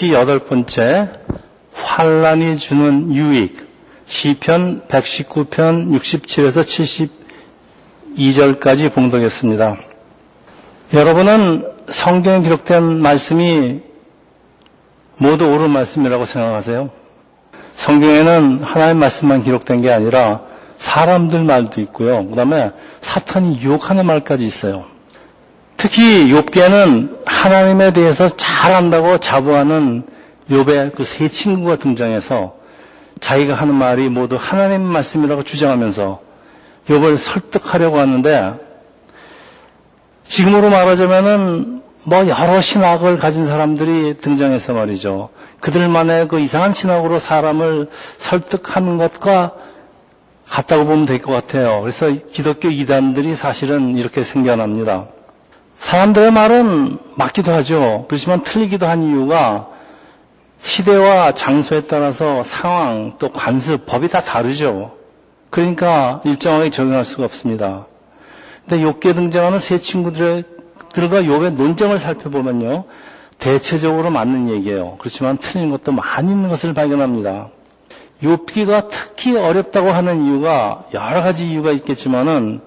8번째 환난이 주는 유익 시편 119편 67에서 72절까지 봉독했습니다. 여러분은 성경에 기록된 말씀이 모두 옳은 말씀이라고 생각하세요? 성경에는 하나님의 말씀만 기록된 게 아니라 사람들 말도 있고요. 그 다음에 사탄이 유혹하는 말까지 있어요. 특히 욥기에는 하나님에 대해서 잘 안다고 자부하는 욥의 그 세 친구가 등장해서 자기가 하는 말이 모두 하나님 말씀이라고 주장하면서 욥을 설득하려고 하는데, 지금으로 말하자면은 여러 신학을 가진 사람들이 등장해서 말이죠. 그들만의 그 이상한 신학으로 사람을 설득하는 것과 같다고 보면 될 것 같아요. 그래서 기독교 이단들이 사실은 이렇게 생겨납니다. 사람들의 말은 맞기도 하죠. 그렇지만 틀리기도 한 이유가 시대와 장소에 따라서 상황, 또 관습, 법이 다 다르죠. 그러니까 일정하게 적용할 수가 없습니다. 근데 욥기에 등장하는 세 친구들과 욥의 논쟁을 살펴보면요, 대체적으로 맞는 얘기예요. 그렇지만 틀린 것도 많이 있는 것을 발견합니다. 욥기가 특히 어렵다고 하는 이유가 여러 가지 이유가 있겠지만은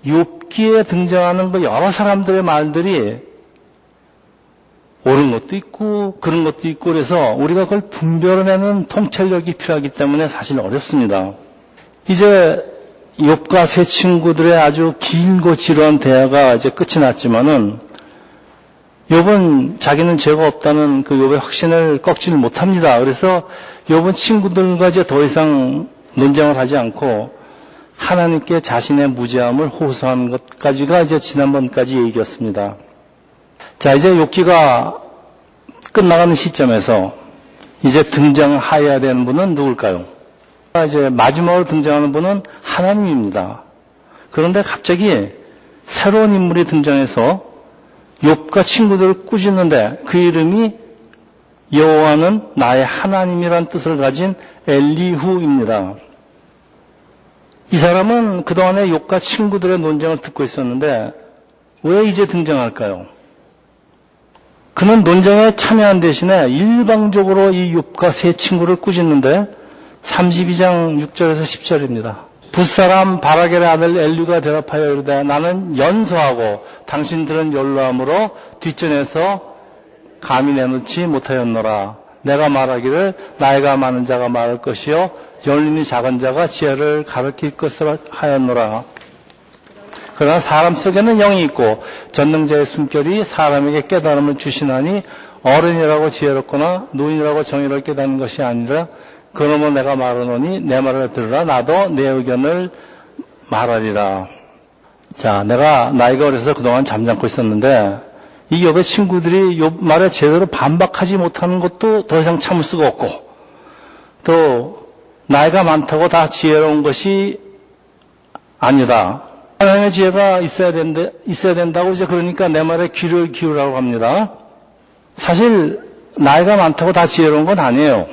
욥기에 등장하는 그 여러 사람들의 말들이 옳은 것도 있고 그런 것도 있고, 그래서 우리가 그걸 분별해내는 통찰력이 필요하기 때문에 사실 어렵습니다. 이제 욥과 세 친구들의 아주 길고 지루한 대화가 이제 끝이 났지만은 욥은 자기는 죄가 없다는 그 욥의 확신을 꺾지를 못합니다. 그래서 욥은 친구들과 이제 더 이상 논쟁을 하지 않고 하나님께 자신의 무죄함을 호소하는 것까지가 이제 지난번까지 얘기였습니다. 자, 이제 욥기가 끝나가는 시점에서 이제 등장해야 되는 분은 누굴까요? 이제 마지막으로 등장하는 분은 하나님입니다. 그런데 갑자기 새로운 인물이 등장해서 욥과 친구들을 꾸짖는데 그 이름이 여호와는 나의 하나님이란 뜻을 가진 엘리후입니다. 이 사람은 그동안에 욥과 친구들의 논쟁을 듣고 있었는데 왜 이제 등장할까요? 그는 논쟁에 참여한 대신에 일방적으로 이 욥과 세 친구를 꾸짖는데 32장 6절에서 10절입니다. 붓사람 바라겔의 아들 엘리후가 대답하여 이르되 나는 연소하고 당신들은 연로함으로 뒷전에서 감히 내놓지 못하였노라. 내가 말하기를 나이가 많은 자가 말할 것이요 연륜이 작은 자가 지혜를 가르칠 것을 하였노라. 그러나 사람 속에는 영이 있고 전능자의 숨결이 사람에게 깨달음을 주시나니 어른이라고 지혜롭거나 노인이라고 정의를 깨닫는 것이 아니라 그러면 내가 말하노니 내 말을 들으라. 나도 내 의견을 말하리라. 자, 내가 나이가 어려서 그동안 잠잠고 있었는데 이 욥의 친구들이 욥 말에 제대로 반박하지 못하는 것도 더 이상 참을 수가 없고, 또 나이가 많다고 다 지혜로운 것이 아니다. 하나님의 지혜가 있어야 된다고 이제 그러니까 내 말에 귀를 기울라고 합니다. 사실 나이가 많다고 다 지혜로운 건 아니에요.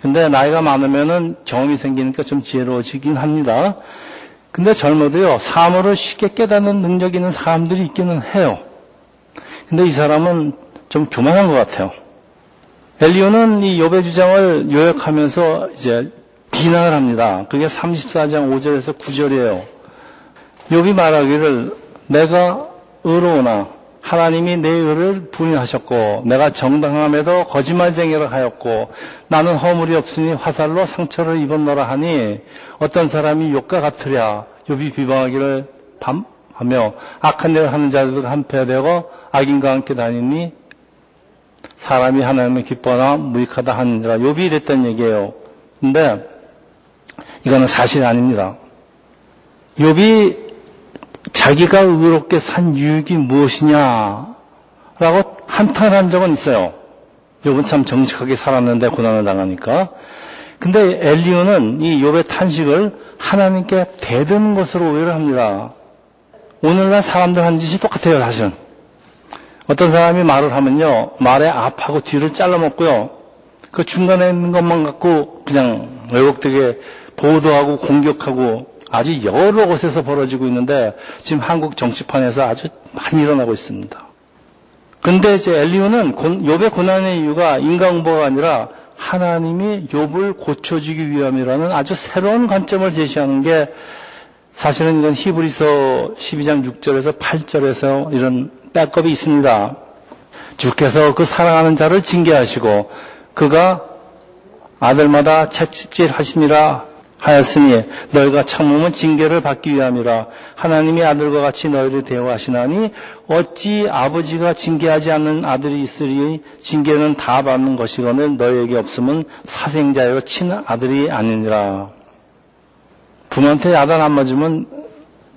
근데 나이가 많으면은 경험이 생기니까 좀 지혜로워지긴 합니다. 근데 젊어도요, 사물을 쉽게 깨닫는 능력이 있는 사람들이 있기는 해요. 근데 이 사람은 좀 교만한 것 같아요. 엘리후는 이 욥의 주장을 요약하면서 이제 비난을 합니다. 그게 34장 5절에서 9절이에요. 욥이 말하기를 내가 의로우나 하나님이 내 의를 부인하셨고 내가 정당함에도 거짓말쟁이를 하였고 나는 허물이 없으니 화살로 상처를 입었노라 하니 어떤 사람이 욥과 같으랴. 욥이 비방하기를 하며 악한 일을 하는 자들도 한패되고 악인과 함께 다니니 사람이 하나님을 기뻐하나 무익하다 하느니라. 욥이 이랬던 얘기예요. 근데 이거는 사실이 아닙니다. 욥이 자기가 의롭게 산 유익이 무엇이냐라고 한탄한 적은 있어요. 욥은 참 정직하게 살았는데 고난을 당하니까. 근데 엘리후는 이 욥의 탄식을 하나님께 대드는 것으로 오해를 합니다. 오늘날 사람들 하는 짓이 똑같아요, 사실은. 어떤 사람이 말을 하면요, 말에 앞하고 뒤를 잘라먹고요, 그 중간에 있는 것만 갖고 그냥 왜곡되게 보도하고 공격하고 아주 여러 곳에서 벌어지고 있는데 지금 한국 정치판에서 아주 많이 일어나고 있습니다. 그런데 이제 엘리후는 욥의 고난의 이유가 인간공부가 아니라 하나님이 욥을 고쳐주기 위함이라는 아주 새로운 관점을 제시하는 게 사실은 이건 히브리서 12장 6절에서 8절에서 이런 백업이 있습니다. 주께서 그 사랑하는 자를 징계하시고 그가 아들마다 채찍질하심이라 하였으니 너희가 참으면 징계를 받기 위함이라. 하나님이 아들과 같이 너희를 대우하시나니 어찌 아버지가 징계하지 않는 아들이 있으리. 징계는 다 받는 것이거늘 너희에게 없으면 사생자여 친아들이 아니니라. 부모한테 야단 안 맞으면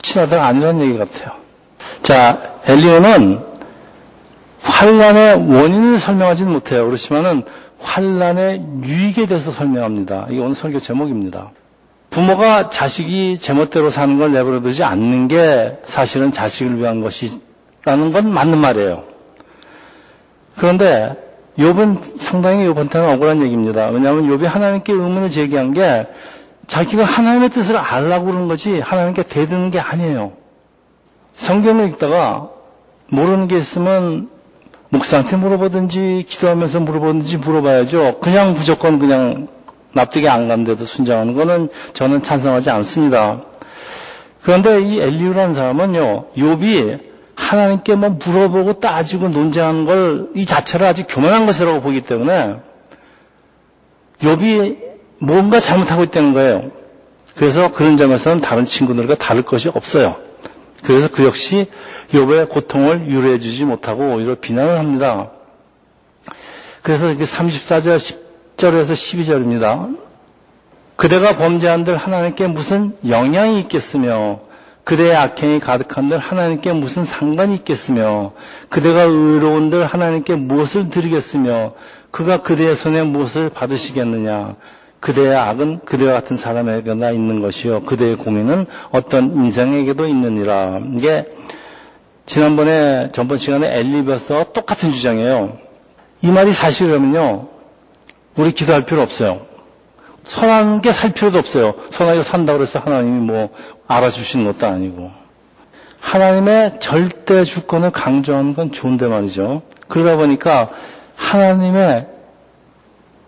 친아들 아니라는 얘기 같아요. 자, 엘리후는 환난의 원인을 설명하지는 못해요. 그렇지만은 환난의 유익에 대해서 설명합니다. 이게 오늘 설교 제목입니다. 부모가 자식이 제멋대로 사는 걸 내버려두지 않는 게 사실은 자식을 위한 것이라는 건 맞는 말이에요. 그런데 욥은 상당히 욥한테는 억울한 얘기입니다. 왜냐하면 욥이 하나님께 의문을 제기한 게 자기가 하나님의 뜻을 알라고 그러는 거지 하나님께 대드는 게 아니에요. 성경을 읽다가 모르는 게 있으면 목사한테 물어보든지 기도하면서 물어보든지 물어봐야죠. 그냥 무조건 그냥 납득이 안 간데도 순종하는 거는 저는 찬성하지 않습니다. 그런데 이 엘리후라는 사람은요, 욥이 하나님께 뭐 물어보고 따지고 논쟁하는 걸 이 자체를 아주 교만한 것이라고 보기 때문에 욥이 뭔가 잘못하고 있다는 거예요. 그래서 그런 점에서는 다른 친구들과 다를 것이 없어요. 그래서 그 역시 욥의 고통을 유래해 주지 못하고 오히려 비난을 합니다. 그래서 이게 34절 10절에서 12절입니다. 그대가 범죄한들 하나님께 무슨 영향이 있겠으며 그대의 악행이 가득한들 하나님께 무슨 상관이 있겠으며 그대가 의로운들 하나님께 무엇을 드리겠으며 그가 그대의 손에 무엇을 받으시겠느냐. 그대의 악은 그대와 같은 사람에게나 있는 것이요 그대의 공의는 어떤 인생에게도 있느니라. 이게 지난번에 전번 시간에 엘리브에서 똑같은 주장이에요. 이 말이 사실이라면요 우리 기도할 필요 없어요. 선하게 살 필요도 없어요. 선하게 산다고 해서 하나님이 뭐 알아주시는 것도 아니고. 하나님의 절대 주권을 강조하는 건 좋은데 말이죠. 그러다 보니까 하나님의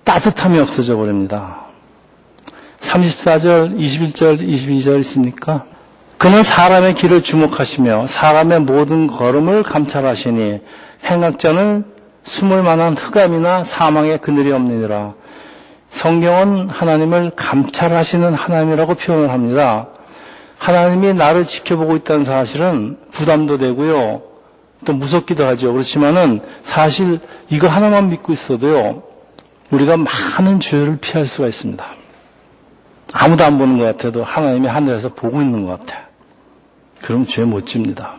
따뜻함이 없어져 버립니다. 34절, 21절, 22절 있습니까? 그는 사람의 길을 주목하시며 사람의 모든 걸음을 감찰하시니 행악자는 숨을 만한 흑암이나 사망의 그늘이 없느니라. 성경은 하나님을 감찰하시는 하나님이라고 표현을 합니다. 하나님이 나를 지켜보고 있다는 사실은 부담도 되고요. 또 무섭기도 하죠. 그렇지만은 사실 이거 하나만 믿고 있어도요. 우리가 많은 죄를 피할 수가 있습니다. 아무도 안 보는 것 같아도 하나님이 하늘에서 보고 있는 것 같아. 그럼 죄 못 집니다.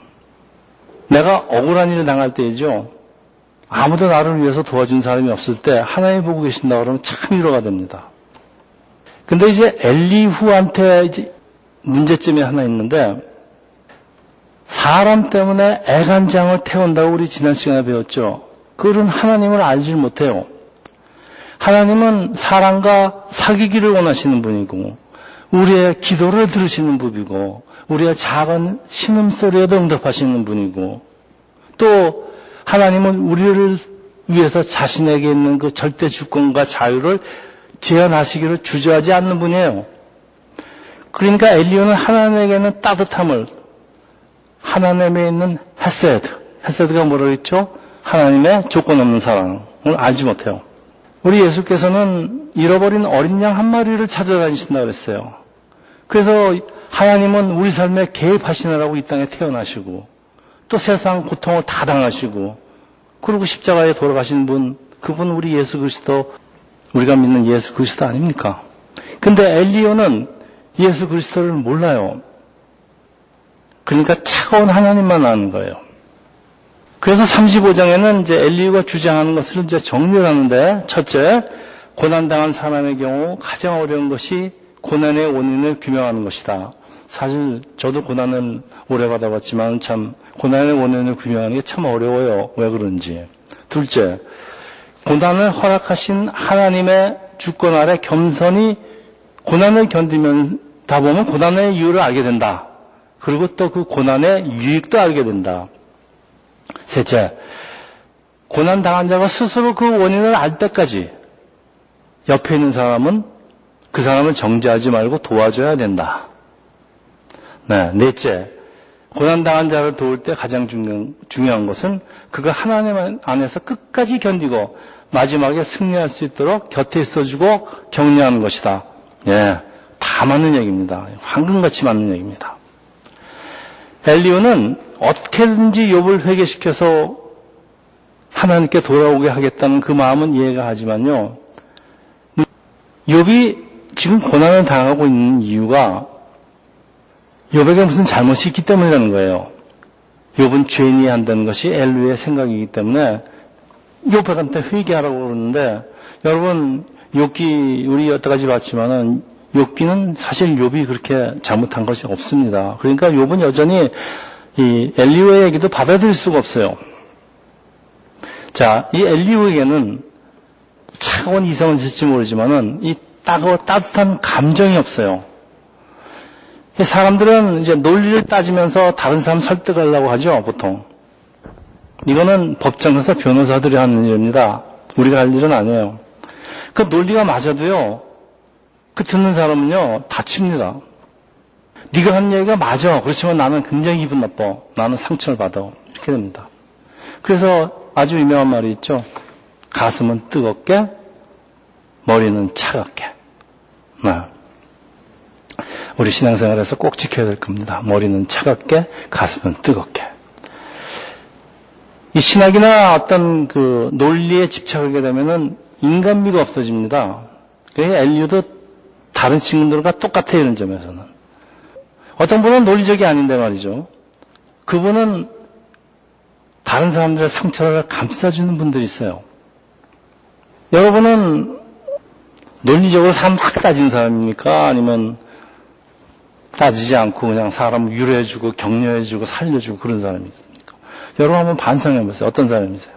내가 억울한 일을 당할 때이죠. 아무도 나를 위해서 도와준 사람이 없을 때 하나님이 보고 계신다 그러면 참 위로가 됩니다. 근데 이제 엘리후한테 이제 문제점이 하나 있는데 사람 때문에 애간장을 태운다고 우리 지난 시간에 배웠죠. 그들은 하나님을 알지 못해요. 하나님은 사람과 사귀기를 원하시는 분이고 우리의 기도를 들으시는 분이고 우리의 작은 신음소리에도 응답하시는 분이고 또 하나님은 우리를 위해서 자신에게 있는 그 절대 주권과 자유를 제한하시기를 주저하지 않는 분이에요. 그러니까 엘리후는 하나님에게는 따뜻함을 하나님에 있는 헤세드가 뭐라고 했죠? 하나님의 조건 없는 사랑을 알지 못해요. 우리 예수께서는 잃어버린 어린 양 한 마리를 찾아다니신다고 그랬어요. 그래서 하나님은 우리 삶에 개입하시느라고 이 땅에 태어나시고 또 세상 고통을 다 당하시고 그리고 십자가에 돌아가신 분, 그분 우리 예수 그리스도, 우리가 믿는 예수 그리스도 아닙니까? 근데 엘리후는 예수 그리스도를 몰라요. 그러니까 차가운 하나님만 아는 거예요. 그래서 35장에는 이제 엘리후가 주장하는 것을 이제 정리를 하는데, 첫째, 고난당한 사람의 경우 가장 어려운 것이 고난의 원인을 규명하는 것이다. 사실 저도 고난을 오래 받아봤지만 참 고난의 원인을 규명하는 게 참 어려워요. 왜 그런지. 둘째, 고난을 허락하신 하나님의 주권 아래 겸손히 고난을 견디면다 보면 고난의 이유를 알게 된다. 그리고 또 그 고난의 유익도 알게 된다. 셋째, 고난당한 자가 스스로 그 원인을 알 때까지 옆에 있는 사람은 그 사람을 정죄하지 말고 도와줘야 된다. 네, 넷째, 고난당한 자를 도울 때 가장 중요한 것은 그가 하나님 안에서 끝까지 견디고 마지막에 승리할 수 있도록 곁에 있어주고 격려하는 것이다. 예, 다 맞는 얘기입니다. 황금같이 맞는 얘기입니다. 엘리후는 어떻게든지 욥을 회개시켜서 하나님께 돌아오게 하겠다는 그 마음은 이해가 하지만요. 욥이 지금 고난을 당하고 있는 이유가 욥에게 무슨 잘못이 있기 때문이라는 거예요. 욥은 죄인이 한다는 것이 엘리후의 생각이기 때문에 욥한테 회개하라고 그러는데, 여러분 욥기 우리 여태까지 봤지만은 욥기는 사실 욥이 그렇게 잘못한 것이 없습니다. 그러니까 욥은 여전히 이 엘리후의 얘기도 받아들일 수가 없어요. 자, 이 엘리후에게는 차가운 이성은 있을지 모르지만은 이 따뜻한 감정이 없어요. 사람들은 이제 논리를 따지면서 다른 사람 설득하려고 하죠, 보통. 이거는 법정에서 변호사들이 하는 일입니다. 우리가 할 일은 아니에요. 그 논리가 맞아도요, 그 듣는 사람은요, 다칩니다. 네가 한 얘기가 맞아. 그렇지만 나는 굉장히 기분 나빠. 나는 상처를 받아. 이렇게 됩니다. 그래서 아주 유명한 말이 있죠. 가슴은 뜨겁게, 머리는 차갑게. 네. 우리 신앙생활에서 꼭 지켜야 될 겁니다. 머리는 차갑게, 가슴은 뜨겁게. 이 신학이나 어떤 그 논리에 집착하게 되면은 인간미가 없어집니다. 엘리후도 다른 친구들과 똑같아요, 이런 점에서는. 어떤 분은 논리적이 아닌데 말이죠. 그분은 다른 사람들의 상처를 감싸주는 분들이 있어요. 여러분은 논리적으로 사람 막 따지는 사람입니까? 아니면 따지지 않고 그냥 사람을 위로해주고 격려해주고 살려주고 그런 사람이 있습니까? 여러분 한번 반성해보세요. 어떤 사람이세요?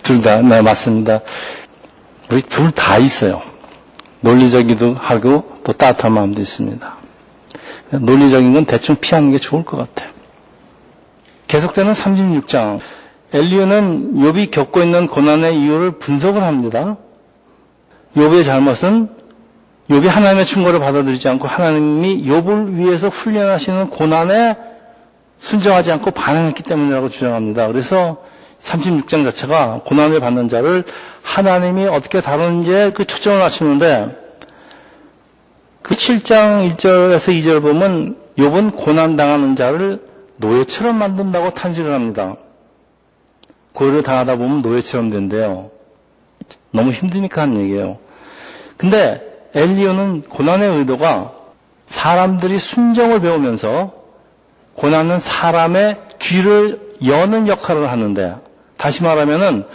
둘 다, 네, 맞습니다. 우리 둘 다 있어요. 논리적이기도 하고 또 따뜻한 마음도 있습니다. 논리적인 건 대충 피하는 게 좋을 것 같아요. 계속되는 36장. 엘리후는 욥이 겪고 있는 고난의 이유를 분석을 합니다. 욥의 잘못은 욥이 하나님의 충고를 받아들이지 않고 하나님이 욥을 위해서 훈련하시는 고난에 순종하지 않고 반응했기 때문이라고 주장합니다. 그래서 36장 자체가 고난을 받는 자를 하나님이 어떻게 다루는지에 그 초점을 맞추는데, 그 7장 1절에서 2절 보면 욥은 고난당하는 자를 노예처럼 만든다고 탄식을 합니다. 고요를 당하다 보면 노예처럼 된대요. 너무 힘드니까 하는 얘기예요. 근데 엘리후는 고난의 의도가 사람들이 순종을 배우면서 고난은 사람의 귀를 여는 역할을 하는데, 다시 말하면은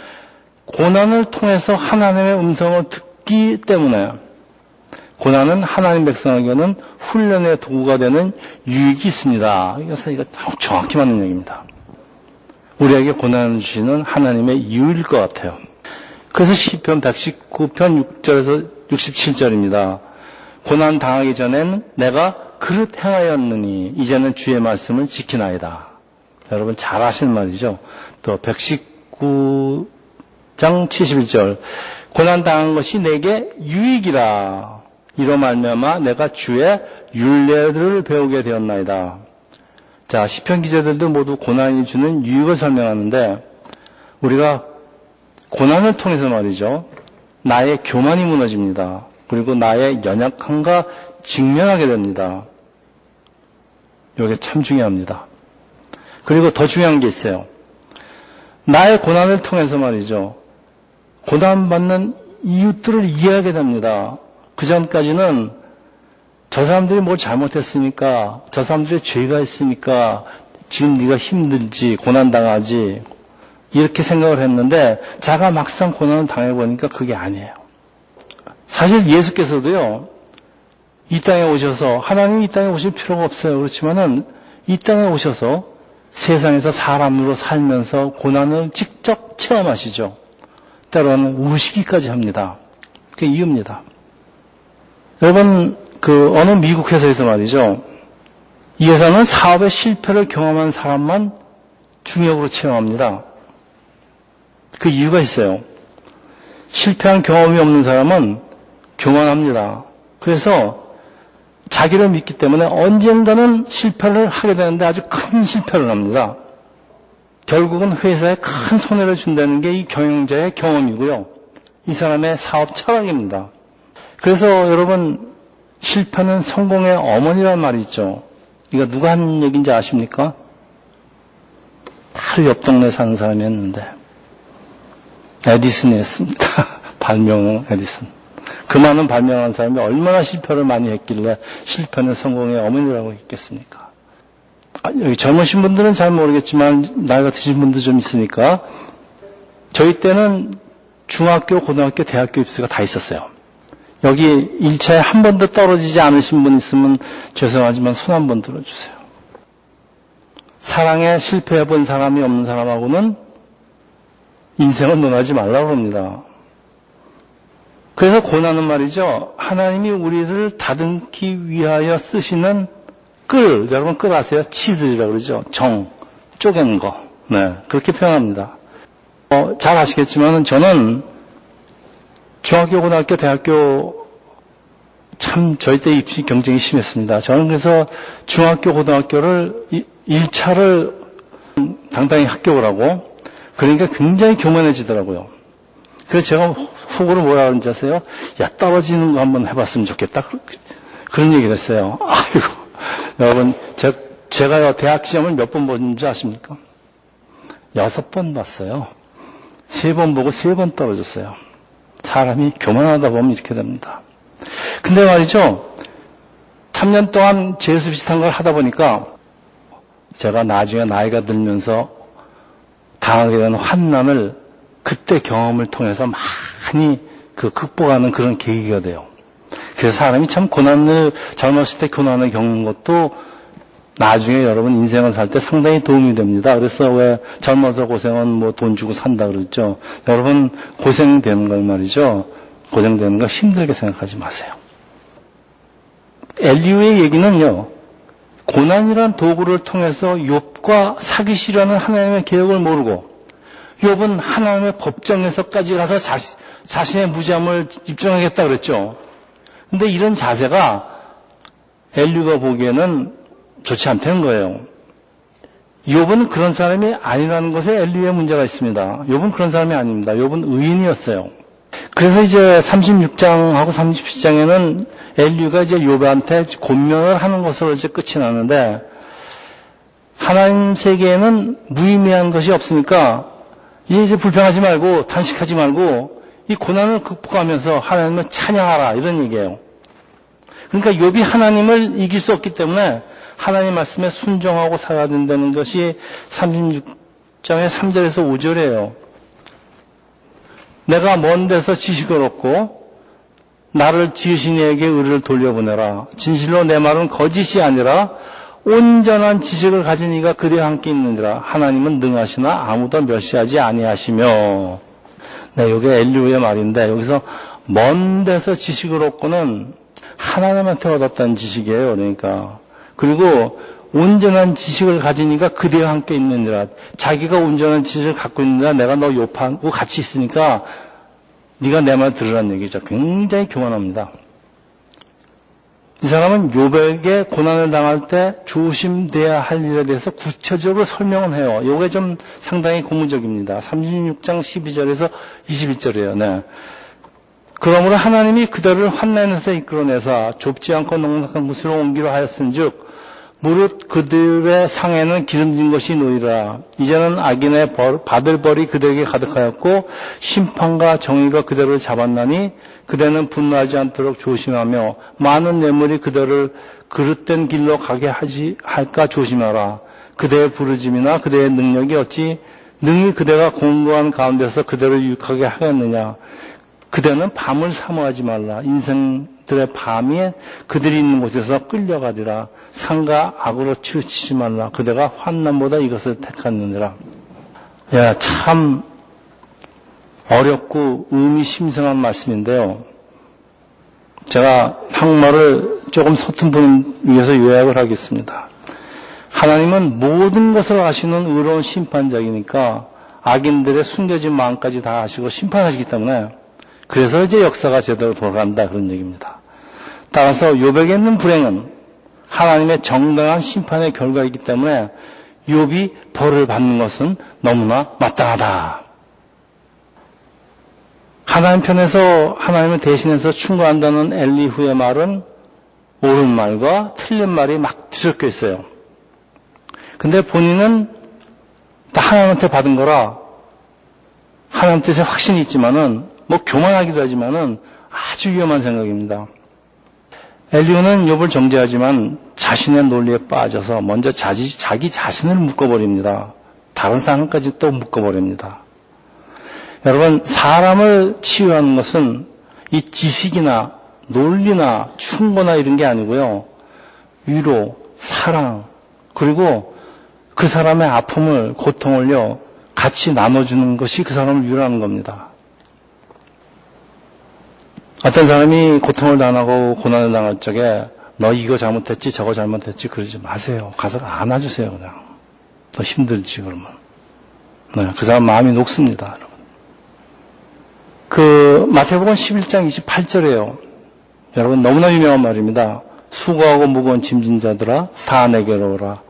고난을 통해서 하나님의 음성을 듣기 때문에 고난은 하나님 백성에게는 훈련의 도구가 되는 유익이 있습니다. 그래서 이거 정확히 맞는 얘기입니다. 우리에게 고난을 주시는 하나님의 이유일 것 같아요. 그래서 시편 119편 6절에서 67절입니다. 고난 당하기 전엔 내가 그릇 행하였느니 이제는 주의 말씀을 지키나이다. 여러분 잘 아시는 말이죠. 또 119장 71절 고난 당한 것이 내게 유익이라. 이로 말미암아 내가 주의 율례들을 배우게 되었나이다. 자, 시편 기자들도 모두 고난이 주는 유익을 설명하는데, 우리가 고난을 통해서 말이죠, 나의 교만이 무너집니다. 그리고 나의 연약함과 직면하게 됩니다. 이게 참 중요합니다. 그리고 더 중요한 게 있어요. 나의 고난을 통해서 말이죠, 고난받는 이유들을 이해하게 됩니다. 그 전까지는 저 사람들이 뭘 잘못했으니까, 저 사람들이 죄가 있으니까 지금 네가 힘들지, 고난당하지, 이렇게 생각을 했는데, 자가 막상 고난을 당해보니까 그게 아니에요. 사실 예수께서도요, 이 땅에 오셔서, 하나님이 이 땅에 오실 필요가 없어요. 그렇지만은 이 땅에 오셔서 세상에서 사람으로 살면서 고난을 직접 체험하시죠. 때로는 우시기까지 합니다. 그게 이유입니다. 여러분, 어느 미국 회사에서 말이죠, 이 회사는 사업의 실패를 경험한 사람만 중역으로 채용합니다. 그 이유가 있어요. 실패한 경험이 없는 사람은 교만합니다. 그래서 자기를 믿기 때문에 언젠가는 실패를 하게 되는데 아주 큰 실패를 합니다. 결국은 회사에 큰 손해를 준다는 게 이 경영자의 경험이고요. 이 사람의 사업 철학입니다. 그래서 여러분, 실패는 성공의 어머니란 말이 있죠. 이거 누가 한 얘기인지 아십니까? 바로 옆 동네 사는 사람이 했는데 에디슨이 했습니다. 발명은 에디슨. 그 많은 발명한 사람이 얼마나 실패를 많이 했길래 실패는 성공의 어머니라고 했겠습니까? 여기 젊으신 분들은 잘 모르겠지만 나이가 드신 분도 좀 있으니까 저희 때는 중학교, 고등학교, 대학교 입시가 다 있었어요. 여기 1차에 한 번도 떨어지지 않으신 분 있으면 죄송하지만 손 한 번 들어주세요. 사랑에 실패해 본 사람이 없는 사람하고는 인생을 논하지 말라고 합니다. 그래서 고난은 말이죠. 하나님이 우리를 다듬기 위하여 쓰시는 꿀, 여러분 꿀 아세요? 치즈라고 그러죠. 정, 쪼갠 거. 네, 그렇게 표현합니다. 잘 아시겠지만 저는 중학교, 고등학교, 대학교 참 저희 때 입시 경쟁이 심했습니다. 저는 그래서 중학교, 고등학교를 1차를 당당히 합격을 하고 그러니까 굉장히 교만해지더라고요. 그래서 제가 후보로 뭐라 그런지 아세요? 야, 떨어지는 거 한번 해봤으면 좋겠다. 그런 얘기를 했어요. 아이고, 여러분, 제가 대학 시험을 몇 번 본 줄 아십니까? 6번 봤어요. 3번 보고 3번 떨어졌어요. 사람이 교만하다 보면 이렇게 됩니다. 근데 말이죠, 3년 동안 재수 비슷한 걸 하다 보니까 제가 나중에 나이가 들면서 당하게 되는 환난을 그때 경험을 통해서 많이 극복하는 그런 계기가 돼요. 그래서 사람이 참 고난을 젊었을 때 고난을 겪는 것도 나중에 여러분 인생을 살 때 상당히 도움이 됩니다. 그래서 왜 젊어서 고생은 뭐 돈 주고 산다 그러죠. 여러분 고생되는 걸 말이죠. 고생되는 걸 힘들게 생각하지 마세요. 엘리후의 얘기는요. 고난이란 도구를 통해서 욥과 사귀시려는 하나님의 계획을 모르고 욥은 하나님의 법정에서까지 가서 자신의 무죄함을 입증하겠다 그랬죠. 근데 이런 자세가 엘리후가 보기에는 좋지 않다는 거예요. 욥은 그런 사람이 아니라는 것에 엘리후의 문제가 있습니다. 욥은 그런 사람이 아닙니다. 욥은 의인이었어요. 그래서 이제 36장하고 37장에는 엘리후가 이제 욥한테 권면을 하는 것으로 이제 끝이 나는데 하나님 세계에는 무의미한 것이 없으니까 이제 불평하지 말고 탄식하지 말고 이 고난을 극복하면서 하나님을 찬양하라 이런 얘기예요. 그러니까 욥이 하나님을 이길 수 없기 때문에 하나님 말씀에 순종하고 살아야 된다는 것이 36장의 3절에서 5절이에요. 내가 먼 데서 지식을 얻고 나를 지으신 이에게 의를 돌려보내라. 진실로 내 말은 거짓이 아니라 온전한 지식을 가진 이가 그대와 함께 있느니라. 하나님은 능하시나 아무도 멸시하지 아니하시며. 네, 이게 엘리후의 말인데 여기서 먼 데서 지식을 얻고는 하나님한테 얻었다는 지식이에요. 그러니까 그리고 온전한 지식을 가진 이가 그대와 함께 있느니라. 자기가 온전한 지식을 갖고 있느니라. 내가 너 욥하고 같이 있으니까 네가 내 말 들으라는 얘기죠. 굉장히 교만합니다. 이 사람은 욥에게 고난을 당할 때 조심돼야 할 일에 대해서 구체적으로 설명을 해요. 이게 좀 상당히 고무적입니다. 36장 12절에서 21절이에요. 네. 그러므로 하나님이 그들을 환난에서 이끌어내사 좁지 않고 넉넉한 곳으로 옮기려 하였은즉 무릇 그들의 상에는 기름진 것이 놓이라. 이제는 악인의 받을 벌이 그들에게 가득하였고 심판과 정의가 그들을 잡았나니 그대는 분노하지 않도록 조심하며 많은 뇌물이 그들을 그릇된 길로 가게 할까 조심하라. 그대의 부르짐이나 그대의 능력이 어찌 능히 그대가 공고한 가운데서 그대를 유익하게 하겠느냐. 그대는 밤을 사모하지 말라. 인생들의 밤이 그들이 있는 곳에서 끌려가리라. 상과 악으로 치우치지 말라. 그대가 환난보다 이것을 택하느니라. 야, 참 어렵고 의미심성한 말씀인데요. 제가 한국말을 조금 서툰 분 위해서 요약을 하겠습니다. 하나님은 모든 것을 아시는 의로운 심판자이니까 악인들의 숨겨진 마음까지 다 아시고 심판하시기 때문에 그래서 이제 역사가 제대로 돌아간다 그런 얘기입니다. 따라서 욥에게 있는 불행은 하나님의 정당한 심판의 결과이기 때문에 욥이 벌을 받는 것은 너무나 마땅하다. 하나님 편에서 하나님을 대신해서 충고한다는 엘리후의 말은 옳은 말과 틀린 말이 막 뒤섞여 있어요. 근데 본인은 다 하나님한테 받은 거라 하나님 뜻에 확신이 있지만은 뭐 교만하기도 하지만은 아주 위험한 생각입니다. 엘리후는 욥을 정죄하지만 자신의 논리에 빠져서 먼저 자기 자신을 묶어버립니다. 다른 사람까지 또 묶어버립니다. 여러분, 사람을 치유하는 것은 이 지식이나 논리나 충고나 이런 게 아니고요. 위로, 사랑, 그리고 그 사람의 아픔을, 고통을요, 같이 나눠주는 것이 그 사람을 위로하는 겁니다. 어떤 사람이 고통을 당하고 고난을 당할 적에 너 이거 잘못했지 저거 잘못했지 그러지 마세요. 가서 안아주세요. 그냥. 더 힘들지 그러면. 네, 그 사람 마음이 녹습니다. 여러분. 그 마태복음 11장 28절이에요. 여러분 너무나 유명한 말입니다. 수고하고 무거운 짐진 자들아 다 내게로 오라.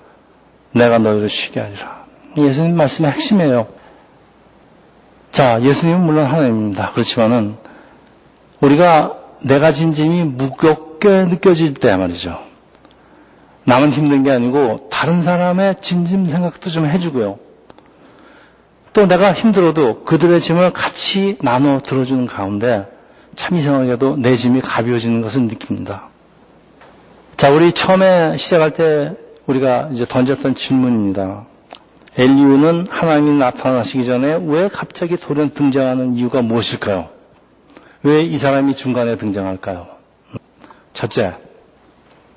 내가 너희를 쉬게 하리라. 예수님 말씀의 핵심이에요. 자, 예수님은 물론 하나님입니다. 그렇지만은 우리가 내가 진 짐이 무겁게 느껴질 때 말이죠. 남은 힘든 게 아니고 다른 사람의 진 짐 생각도 좀 해주고요. 또 내가 힘들어도 그들의 짐을 같이 나눠 들어주는 가운데 참 이상하게도 내 짐이 가벼워지는 것을 느낍니다. 자, 우리 처음에 시작할 때 우리가 이제 던졌던 질문입니다. 엘리후는 하나님이 나타나시기 전에 왜 갑자기 돌연 등장하는 이유가 무엇일까요? 왜 이 사람이 중간에 등장할까요? 첫째,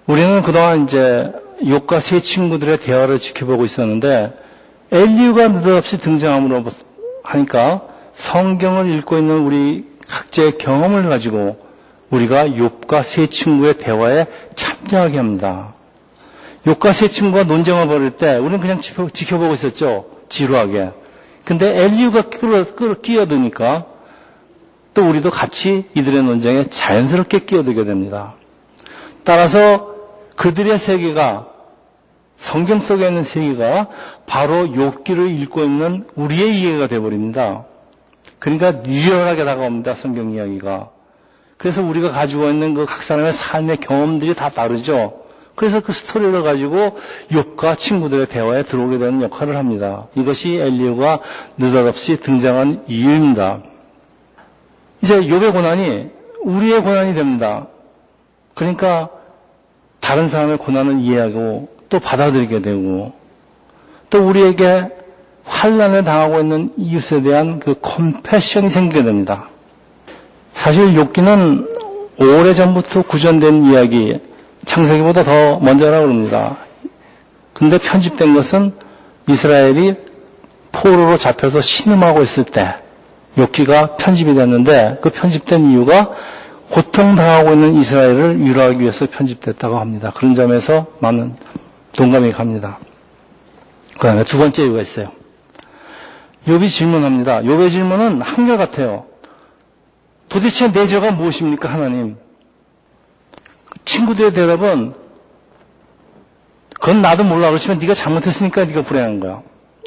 우리는 그동안 이제 욥과 세 친구들의 대화를 지켜보고 있었는데 엘리후가 느닷없이 등장함으로 하니까 성경을 읽고 있는 우리 각자의 경험을 가지고 우리가 욥과 세 친구의 대화에 참여하게 합니다. 욥과 세 친구가 논쟁을 벌일 때 우리는 그냥 지켜보고 있었죠. 지루하게. 근데 엘리후가 끼어드니까 또 우리도 같이 이들의 논쟁에 자연스럽게 끼어들게 됩니다. 따라서 그들의 세계가 성경 속에 있는 세계가 바로 욥기를 읽고 있는 우리의 이해가 되어버립니다. 그러니까 리얼하게 다가옵니다. 성경 이야기가. 그래서 우리가 가지고 있는 그 각 사람의 삶의 경험들이 다 다르죠. 그래서 그 스토리를 가지고 욥과 친구들의 대화에 들어오게 되는 역할을 합니다. 이것이 엘리후가 느닷없이 등장한 이유입니다. 이제 욥의 고난이 우리의 고난이 됩니다. 그러니까 다른 사람의 고난을 이해하고 또 받아들이게 되고 또 우리에게 환난을 당하고 있는 이웃에 대한 그 컴패션이 생기게 됩니다. 사실 욥기는 오래전부터 구전된 이야기, 창세기보다 더 먼저라고 합니다. 근데 편집된 것은 이스라엘이 포로로 잡혀서 신음하고 있을 때 욥기가 편집이 됐는데 그 편집된 이유가 고통당하고 있는 이스라엘을 위로하기 위해서 편집됐다고 합니다. 그런 점에서 많은 동감이 갑니다. 그 다음에 두 번째 이유가 있어요. 욥이 질문합니다. 욥의 질문은 한결같아요. 도대체 내 죄가 무엇입니까, 하나님? 친구들의 대답은 그건 나도 몰라. 그렇지만 네가 잘못했으니까 네가 불행한 거야.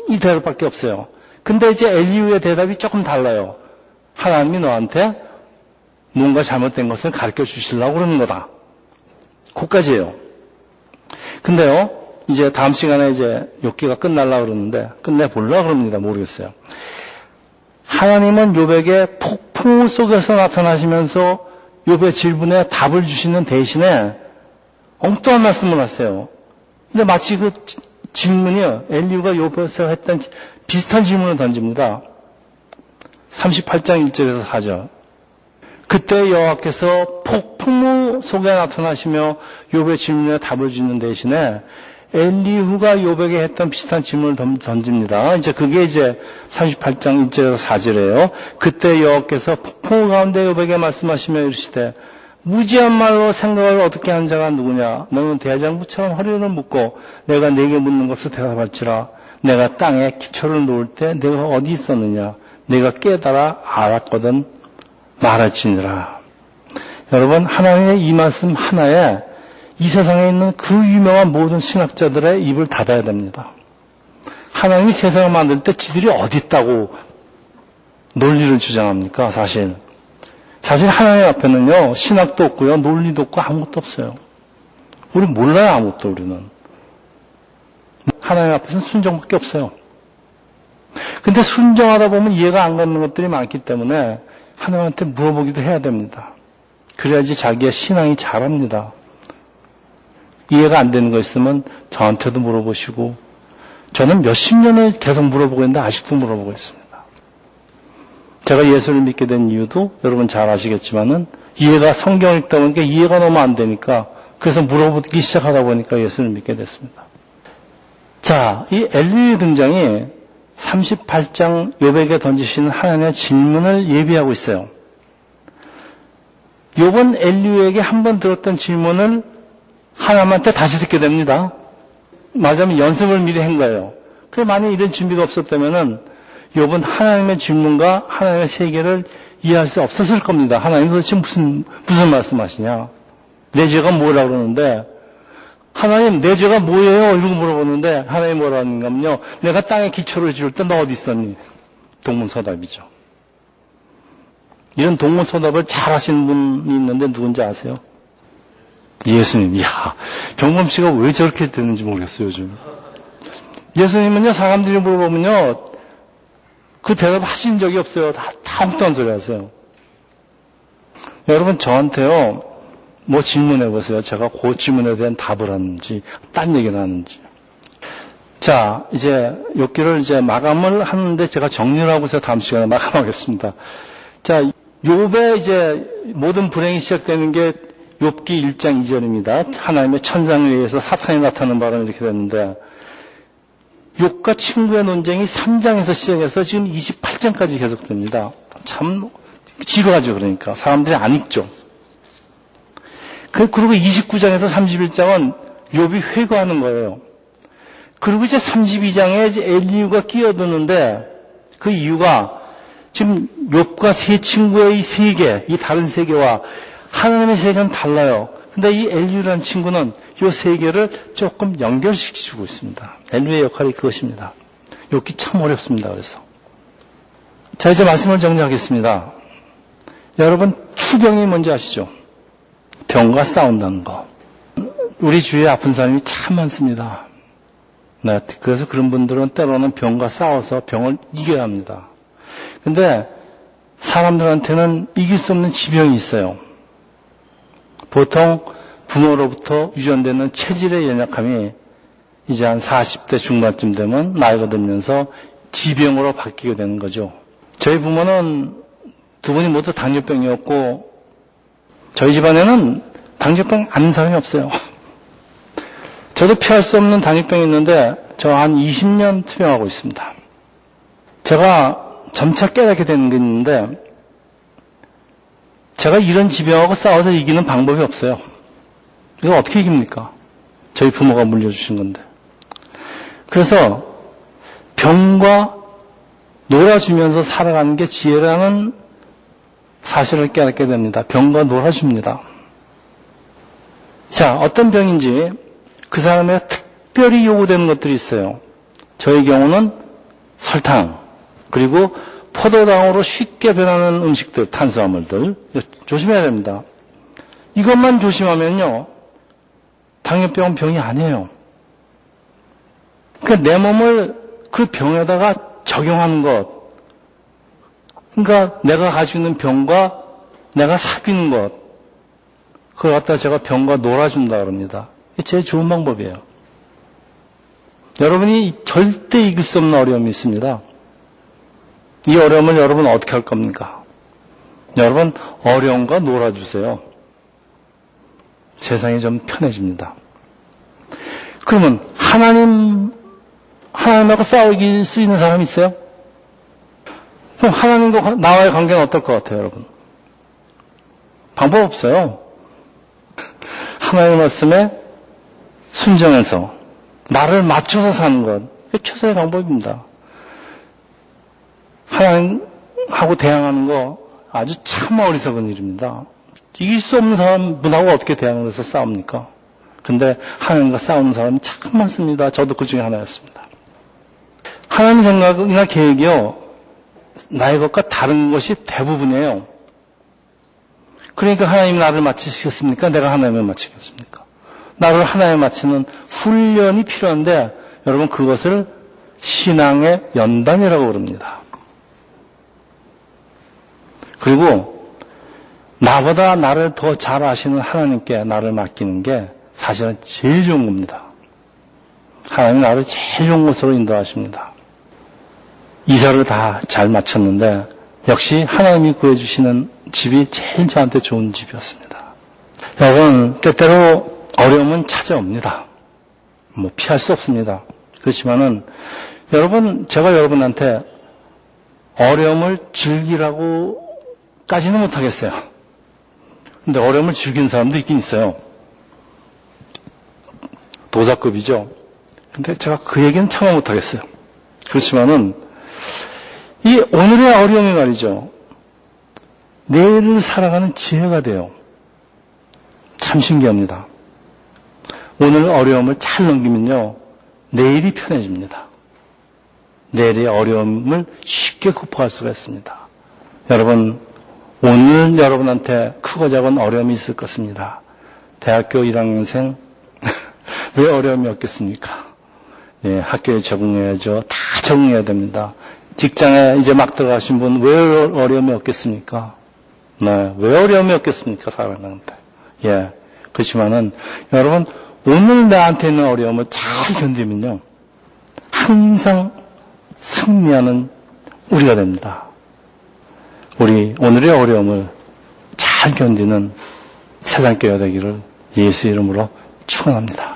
이 대답밖에 없어요. 근데 이제 엘리후의 대답이 조금 달라요. 하나님이 너한테 뭔가 잘못된 것을 가르쳐 주시려고 그러는 거다. 그까지예요. 근데요, 이제 다음 시간에 이제 욥기가 끝날라 그러는데 끝내볼라 그럽니다. 모르겠어요. 하나님은 욥에게 폭풍 속에서 나타나시면서 욥의 질문에 답을 주시는 대신에 엉뚱한 말씀을 하세요. 근데 마치 그 질문이요, 엘리후가 욥에서 했던 비슷한 질문을 던집니다. 38장 1절에서 4절. 그때 여호와께서 폭풍우 속에 나타나시며 욥의 질문에 답을 주는 대신에 엘리후가 욥에게 했던 비슷한 질문을 던집니다. 이제 그게 이제 38장 1절에서 4절이에요. 그때 여호와께서 폭풍우 가운데 욥에게 말씀하시며 이르시되 무지한 말로 생각을 어떻게 한 자가 누구냐? 너는 대장부처럼 허리를 묶고 내가 네게 묻는 것을 대답할지라. 내가 땅에 기초를 놓을 때 내가 어디 있었느냐. 내가 깨달아 알았거든 말할지니라. 여러분, 하나님의 이 말씀 하나에 이 세상에 있는 그 유명한 모든 신학자들의 입을 닫아야 됩니다. 하나님이 세상을 만들 때 지들이 어디 있다고 논리를 주장합니까? 사실 하나님 앞에는요, 신학도 없고요, 논리도 없고 아무것도 없어요. 우리 몰라요, 아무것도. 우리는 하나님 앞에서는 순종밖에 없어요. 근데 순종하다 보면 이해가 안 가는 것들이 많기 때문에 하나님한테 물어보기도 해야 됩니다. 그래야지 자기의 신앙이 자랍니다. 이해가 안 되는 거 있으면 저한테도 물어보시고, 저는 몇십 년을 계속 물어보고 있는데 아직도 물어보고 있습니다. 제가 예수를 믿게 된 이유도 여러분 잘 아시겠지만은 이해가, 성경 읽다 보니까 이해가 너무 안 되니까, 그래서 물어보기 시작하다 보니까 예수를 믿게 됐습니다. 자, 이 엘리의 등장이 38장 욥에게 던지시는 하나님의 질문을 예비하고 있어요. 욥은 엘리후에게 한 번 들었던 질문을 하나님한테 다시 듣게 됩니다. 말하자면 연습을 미리 한 거예요. 그래, 만약 이런 준비가 없었다면은 욥은 하나님의 질문과 하나님의 세계를 이해할 수 없었을 겁니다. 하나님 도대체 무슨 말씀하시냐. 내 죄가 뭐라고 그러는데, 하나님 내 죄가 뭐예요? 이러고 물어보는데 하나님 뭐라고 하는가면요, 내가 땅에 기초를 지을 때 너 어디 있었니? 동문서답이죠. 이런 동문서답을 잘 하시는 분이 있는데 누군지 아세요? 예수님. 이야, 병범 씨가 왜 저렇게 되는지 모르겠어요, 요즘. 예수님은요, 사람들이 물어보면요, 그 대답 하신 적이 없어요. 다 엉뚱한 소리 하세요. 여러분, 저한테요, 뭐 질문해 보세요. 제가 그 질문에 대한 답을 하는지, 딴 얘기를 하는지. 자, 이제 욥기를 이제 마감을 하는데 제가 정리를 하고서 다음 시간에 마감하겠습니다. 자, 욥의 이제 모든 불행이 시작되는 게 욥기 1장 2절입니다. 하나님의 천상에 의해서 사탄이 나타나는 바람에 이렇게 됐는데, 욥과 친구의 논쟁이 3장에서 시작해서 지금 28장까지 계속됩니다. 참 지루하죠. 그러니까 사람들이 안 읽죠. 그리고 29장에서 31장은 욥이 회고하는 거예요. 그리고 이제 32장에 이제 엘리후가 끼어드는데, 그 이유가 지금 욥과 세 친구의 이 세계, 이 다른 세계와 하나님의 세계는 달라요. 근데 이 엘리후라는 친구는 이 세계를 조금 연결시켜주고 있습니다. 엘리후의 역할이 그것입니다. 욥기 참 어렵습니다. 그래서 자, 이제 말씀을 정리하겠습니다. 여러분, 투병이 뭔지 아시죠? 병과 싸운다는 거. 우리 주위에 아픈 사람이 참 많습니다. 네, 그래서 그런 분들은 때로는 병과 싸워서 병을 이겨야 합니다. 근데 사람들한테는 이길 수 없는 지병이 있어요. 보통 부모로부터 유전되는 체질의 연약함이 이제 한 40대 중반쯤 되면 나이가 들면서 지병으로 바뀌게 되는 거죠. 저희 부모는 두 분이 모두 당뇨병이었고, 저희 집안에는 당뇨병 아는 사람이 없어요. 저도 피할 수 없는 당뇨병이 있는데 저 한 20년 투병하고 있습니다. 제가 점차 깨닫게 되는 게 있는데, 제가 이런 지병하고 싸워서 이기는 방법이 없어요. 이거 어떻게 이깁니까? 저희 부모가 물려주신 건데. 그래서 병과 놀아주면서 살아가는 게 지혜라는 사실을 깨닫게 됩니다. 병과 놀아줍니다. 자, 어떤 병인지 그 사람의 특별히 요구되는 것들이 있어요. 저희 경우는 설탕, 그리고 포도당으로 쉽게 변하는 음식들, 탄수화물들 조심해야 됩니다. 이것만 조심하면요, 당뇨병은 병이 아니에요. 그러니까 내 몸을 그 병에다가 적용하는 것, 그러니까 내가 가지고 있는 병과 내가 사귀는 것, 그걸 갖다 제가 병과 놀아준다 그럽니다. 이게 제일 좋은 방법이에요. 여러분이 절대 이길 수 없는 어려움이 있습니다. 이 어려움을 여러분 어떻게 할 겁니까? 여러분, 어려움과 놀아주세요. 세상이 좀 편해집니다. 그러면 하나님하고 싸우길 수 있는 사람이 있어요? 그럼 하나님과 나와의 관계는 어떨 것 같아요, 여러분? 방법 없어요. 하나님의 말씀에 순종해서 나를 맞춰서 사는 것, 그게 최선의 방법입니다. 하나님하고 대항하는 거 아주 참 어리석은 일입니다. 이길 수 없는 사람분하고 어떻게 대항을 해서 싸웁니까? 근데 하나님과 싸우는 사람이 참 많습니다. 저도 그 중에 하나였습니다. 하나님 생각이나 계획이요, 나의 것과 다른 것이 대부분이에요. 그러니까 하나님이 나를 마치시겠습니까? 내가 하나님을 마치겠습니까? 나를 하나님에 마치는 훈련이 필요한데, 여러분 그것을 신앙의 연단이라고 부릅니다. 그리고 나보다 나를 더 잘 아시는 하나님께 나를 맡기는 게 사실은 제일 좋은 겁니다. 하나님이 나를 제일 좋은 곳으로 인도하십니다. 이사를 다 잘 마쳤는데 역시 하나님이 구해주시는 집이 제일 저한테 좋은 집이었습니다. 여러분, 때때로 어려움은 찾아옵니다. 뭐 피할 수 없습니다. 그렇지만은 여러분, 제가 여러분한테 어려움을 즐기라고까지는 못하겠어요. 근데 어려움을 즐기는 사람도 있긴 있어요. 도사급이죠. 근데 제가 그 얘기는 참아 못하겠어요. 그렇지만은 이 오늘의 어려움이 말이죠, 내일을 살아가는 지혜가 돼요. 참 신기합니다. 오늘 어려움을 잘 넘기면요, 내일이 편해집니다. 내일의 어려움을 쉽게 극복할 수가 있습니다. 여러분, 오늘 여러분한테 크고 작은 어려움이 있을 것입니다. 대학교 1학년생 왜 어려움이 없겠습니까? 예, 학교에 적응해야죠. 다 적응해야 됩니다. 직장에 이제 막 들어가신 분 왜 어려움이 없겠습니까? 네, 왜 어려움이 없겠습니까? 사람한테. 예, 그렇지만은 여러분, 오늘 나한테 있는 어려움을 잘 견디면요, 항상 승리하는 우리가 됩니다. 우리 오늘의 어려움을 잘 견디는 세상교회가 되기를 예수 이름으로 축원합니다.